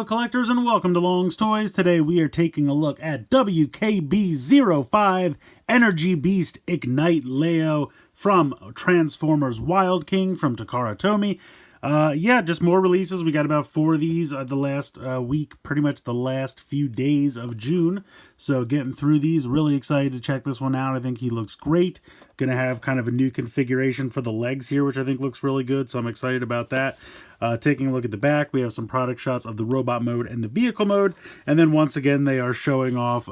fellow collectors, and welcome to Long's Toys. Today we are taking a look at WKB-05 Energy Beast Ignite Leo from Transformers Wild King from Takara Tomy. Just more releases. We got about 4 of these the last week, pretty much the last few days of June. So getting through these, really excited to check this one out. I think he looks great. Gonna have kind of a new configuration for the legs here, which I think looks really good, so I'm excited about that. Taking a look at the back, we have some product shots of the robot mode and the vehicle mode, and then once again they are showing off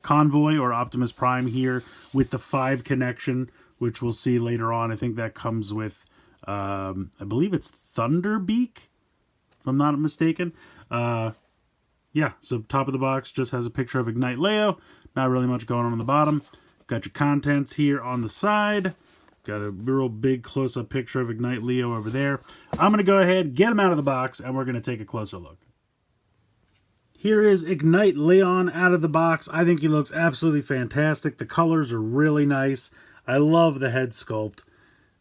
Convoy or Optimus Prime here with the 5 connection, which we'll see later on. I think that comes with I believe it's Thunderbeak, if I'm not mistaken. So top of the box just has a picture of Ignite Leo. Not really much going on the bottom. Got your contents here on the side. Got a real big close-up picture of Ignite Leo over there. I'm going to go ahead, get him out of the box, and we're going to take a closer look. Here is Ignite Leon out of the box. I think he looks absolutely fantastic. The colors are really nice. I love the head sculpt.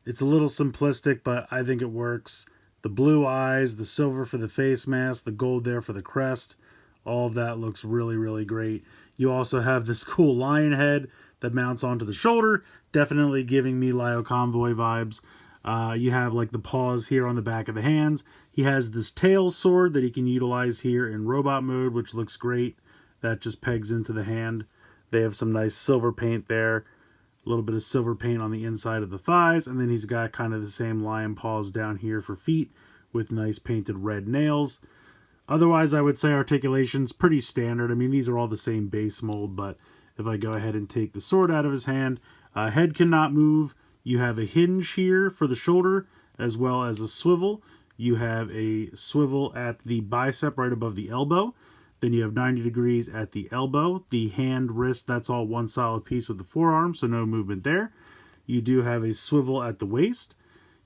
It's a little simplistic, but I think it works. The blue eyes, the silver for the face mask, the gold there for the crest. All of that looks really, really great. You also have this cool lion head that mounts onto the shoulder. Definitely giving me Lio Convoy vibes. You have like the paws here on the back of the hands. He has this tail sword that he can utilize here in robot mode, which looks great. That just pegs into the hand. They have some nice silver paint there. A little bit of silver paint on the inside of the thighs, and then he's got kind of the same lion paws down here for feet with nice painted red nails. Otherwise, I would say articulation's pretty standard. I mean, these are all the same base mold, but if I go ahead and take the sword out of his hand, head cannot move. You have a hinge here for the shoulder, as well as a swivel. You have a swivel at the bicep right above the elbow. Then you have 90 degrees at the elbow. The hand, wrist, that's all one solid piece with the forearm, so no movement there. You do have a swivel at the waist.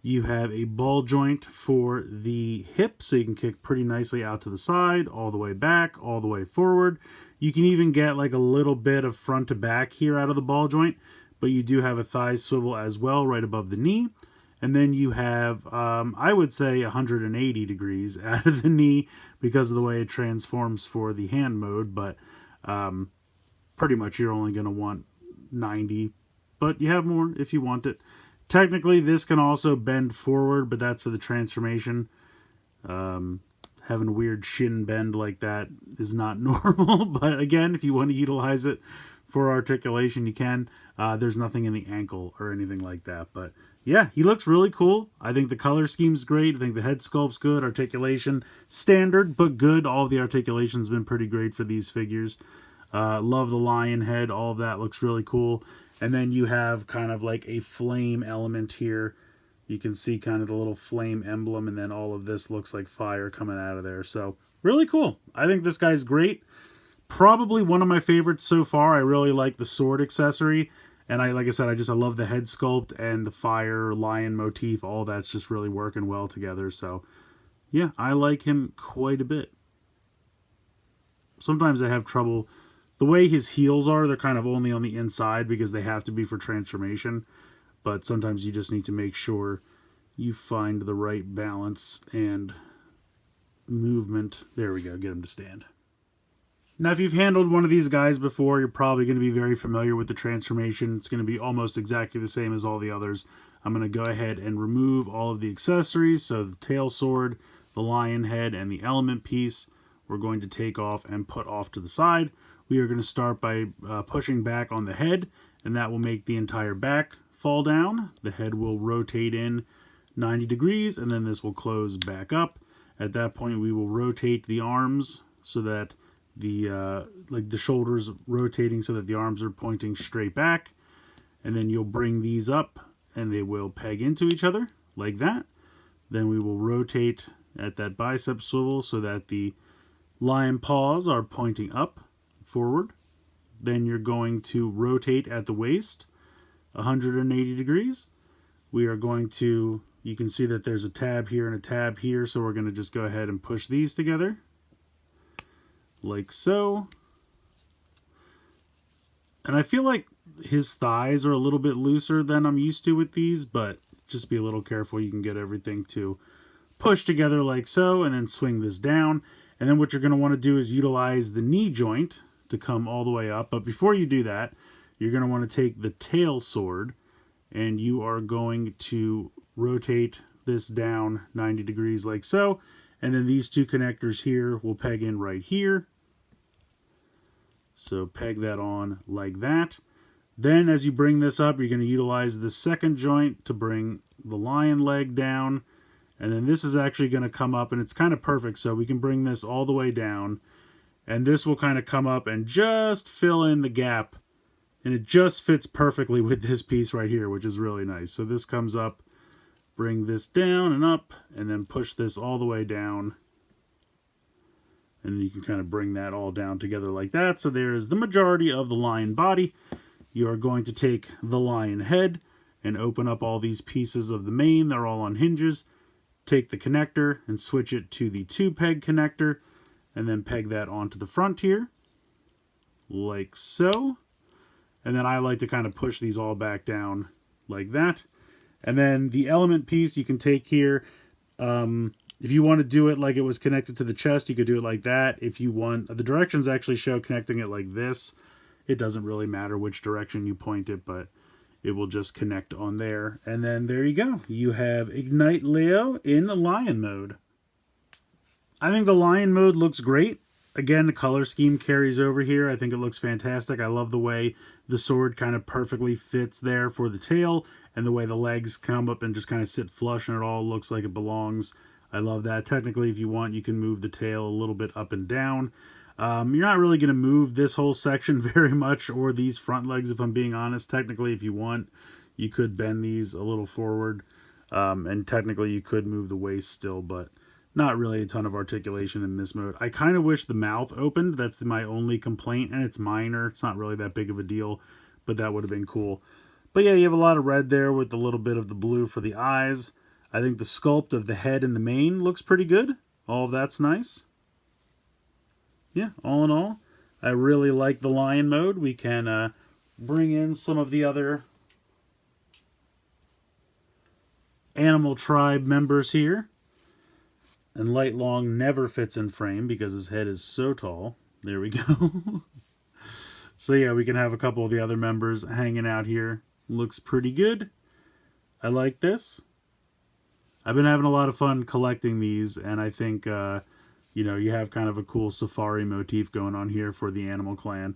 You have a ball joint for the hip, so you can kick pretty nicely out to the side, all the way back, all the way forward. You can even get like a little bit of front to back here out of the ball joint, but you do have a thigh swivel as well right above the knee. And then you have, I would say, 180 degrees out of the knee because of the way it transforms for the hand mode. But pretty much you're only going to want 90. But you have more if you want it. Technically, this can also bend forward, but that's for the transformation. Having a weird shin bend like that is not normal. But again, if you want to utilize it for articulation, you can. There's nothing in the ankle or anything like that. But yeah, he looks really cool. I think the color scheme's great. I think the head sculpt's good. Articulation, standard, but good. All of the articulation's been pretty great for these figures. Love the lion head. All of that looks really cool. And then you have kind of like a flame element here. You can see kind of the little flame emblem, and then all of this looks like fire coming out of there. So, really cool. I think this guy's great. Probably one of my favorites so far. I really like the sword accessory. And like I said, I love the head sculpt and the fire lion motif. All that's just really working well together. So, yeah, I like him quite a bit. Sometimes I have trouble. The way his heels are, they're kind of only on the inside because they have to be for transformation. But sometimes you just need to make sure you find the right balance and movement. There we go, get him to stand. Now, if you've handled one of these guys before, you're probably going to be very familiar with the transformation. It's going to be almost exactly the same as all the others. I'm going to go ahead and remove all of the accessories. So the tail sword, the lion head, and the element piece, we're going to take off and put off to the side. We are going to start by pushing back on the head, and that will make the entire back fall down. The head will rotate in 90 degrees, and then this will close back up. At that point, we will rotate the arms so that the shoulders rotating so that the arms are pointing straight back, and then you'll bring these up and they will peg into each other like that. Then we will rotate at that bicep swivel so that the lion paws are pointing up forward. Then you're going to rotate at the waist 180 degrees. We are going to, you can see that there's a tab here and a tab here, so we're going to just go ahead and push these together like so. And I feel like his thighs are a little bit looser than I'm used to with these, but just be a little careful. You can get everything to push together like so, and then swing this down. And then what you're going to want to do is utilize the knee joint to come all the way up. But before you do that, you're going to want to take the tail sword and you are going to rotate this down 90 degrees like so. And then these two connectors here will peg in right here. So peg that on like that. Then as you bring this up, you're going to utilize the second joint to bring the lion leg down. And then this is actually going to come up, and it's kind of perfect. So we can bring this all the way down. And this will kind of come up and just fill in the gap. And it just fits perfectly with this piece right here, which is really nice. So this comes up, bring this down and up, and then push this all the way down. And you can kind of bring that all down together like that. So there's the majority of the lion body. You are going to take the lion head and open up all these pieces of the mane. They're all on hinges. Take the connector and switch it to the 2-peg connector. And then peg that onto the front here. Like so. And then I like to kind of push these all back down like that. And then the element piece you can take here. If you want to do it like it was connected to the chest, you could do it like that. If you want, the directions actually show connecting it like this. It doesn't really matter which direction you point it, but it will just connect on there. And then there you go. You have Ignite Leo in the Lion mode. I think the Lion mode looks great. Again, the color scheme carries over here. I think it looks fantastic. I love the way the sword kind of perfectly fits there for the tail, and the way the legs come up and just kind of sit flush, and it all looks like it belongs. I love that. Technically, if you want, you can move the tail a little bit up and down. You're not really going to move this whole section very much, or these front legs, if I'm being honest. Technically, if you want, you could bend these a little forward, and technically you could move the waist still, but not really a ton of articulation in this mode. I kind of wish the mouth opened. That's my only complaint, and it's minor. It's not really that big of a deal, but that would have been cool. But yeah, you have a lot of red there with a little bit of the blue for the eyes. I think the sculpt of the head and the mane looks pretty good. All of that's nice. Yeah, all in all, I really like the lion mode. We can bring in some of the other animal tribe members here. And Light Long never fits in frame because his head is so tall. There we go. So yeah, we can have a couple of the other members hanging out here. Looks pretty good. I like this. I've been having a lot of fun collecting these, and I think, you know, you have kind of a cool safari motif going on here for the Animal Clan.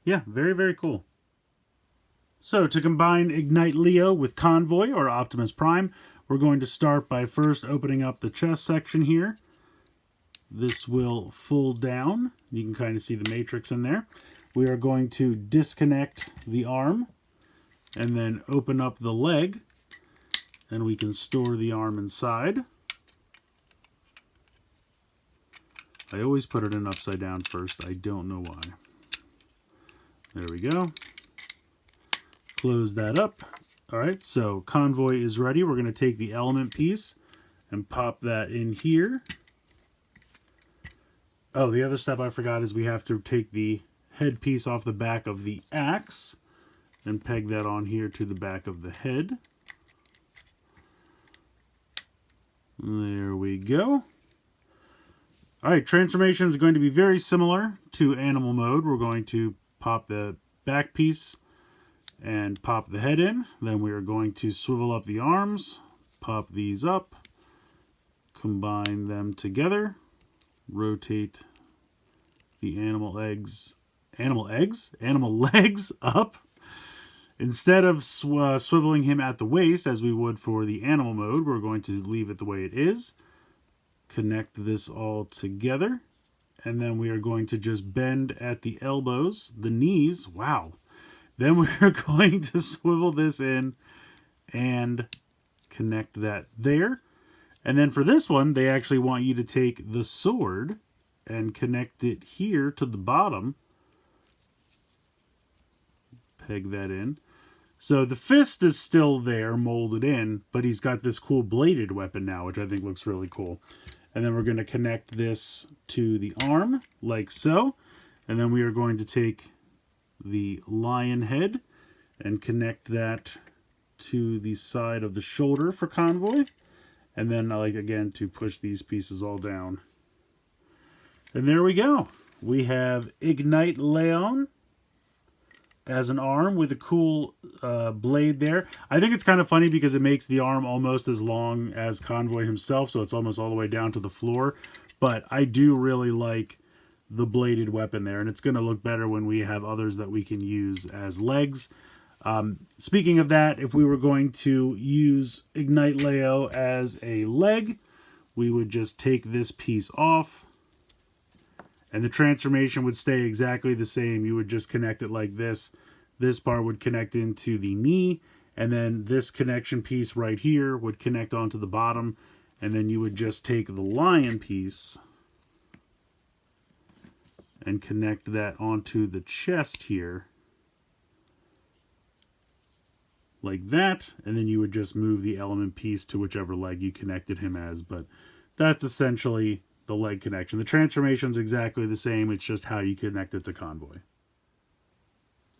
Yeah, very, very cool. So to combine Ignite Leo with Convoy or Optimus Prime, we're going to start by first opening up the chest section here. This will fold down. You can kind of see the matrix in there. We are going to disconnect the arm and then open up the leg, and we can store the arm inside. I always put it in upside down first. I don't know why. There we go. Close that up. All right, so Convoy is ready. We're going to take the element piece and pop that in here. Oh, the other step I forgot is we have to take the head piece off the back of the axe and peg that on here to the back of the head. There we go. All right, transformation is going to be very similar to animal mode. We're going to pop the back piece and pop the head in. Then we are going to swivel up the arms, pop these up, combine them together, rotate the animal legs up. Instead of swiveling him at the waist as we would for the animal mode, we're going to leave it the way it is. Connect this all together, and then we are going to just bend at the elbows, the knees. Wow. Then we're going to swivel this in and connect that there. And then for this one, they actually want you to take the sword and connect it here to the bottom. Peg that in. So the fist is still there, molded in, but he's got this cool bladed weapon now, which I think looks really cool. And then we're going to connect this to the arm, like so. And then we are going to take the lion head and connect that to the side of the shoulder for Convoy. And then I like, again, to push these pieces all down. And there we go. We have Ignite Leon as an arm with a cool blade there. I think it's kind of funny because it makes the arm almost as long as Convoy himself, so it's almost all the way down to the floor. But I do really like the bladed weapon there, and it's going to look better when we have others that we can use as legs. Speaking of that, if we were going to use Ignite Leo as a leg, we would just take this piece off, and the transformation would stay exactly the same. You would just connect it like this. This part would connect into the knee, and then this connection piece right here would connect onto the bottom, and then you would just take the lion piece and connect that onto the chest here. Like that, and then you would just move the element piece to whichever leg you connected him as, but that's essentially the leg connection. The transformation is exactly the same, it's just how you connect it to Convoy.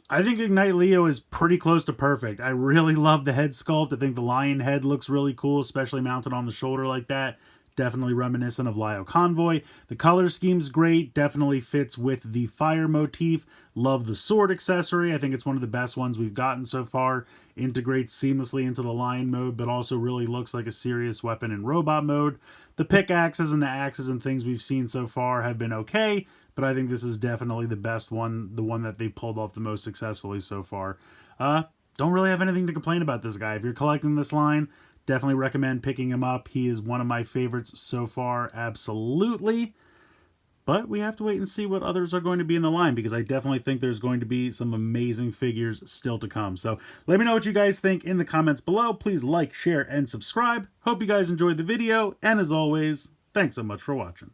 I think Ignite Leo is pretty close to perfect. I really love the head sculpt. I think the lion head looks really cool, especially mounted on the shoulder like that. Definitely reminiscent of Leo Convoy. The color scheme's great, definitely fits with the fire motif. Love the sword accessory. I think it's one of the best ones we've gotten so far. Integrates seamlessly into the lion mode, but also really looks like a serious weapon in robot mode. The pickaxes and the axes and things we've seen so far have been okay, but I think this is definitely the best one, the one that they pulled off the most successfully so far. Don't really have anything to complain about this guy. If you're collecting this line, definitely recommend picking him up. He is one of my favorites so far, absolutely. But we have to wait and see what others are going to be in the line, because I definitely think there's going to be some amazing figures still to come. So let me know what you guys think in the comments below. Please like, share, and subscribe. Hope you guys enjoyed the video. And as always, thanks so much for watching.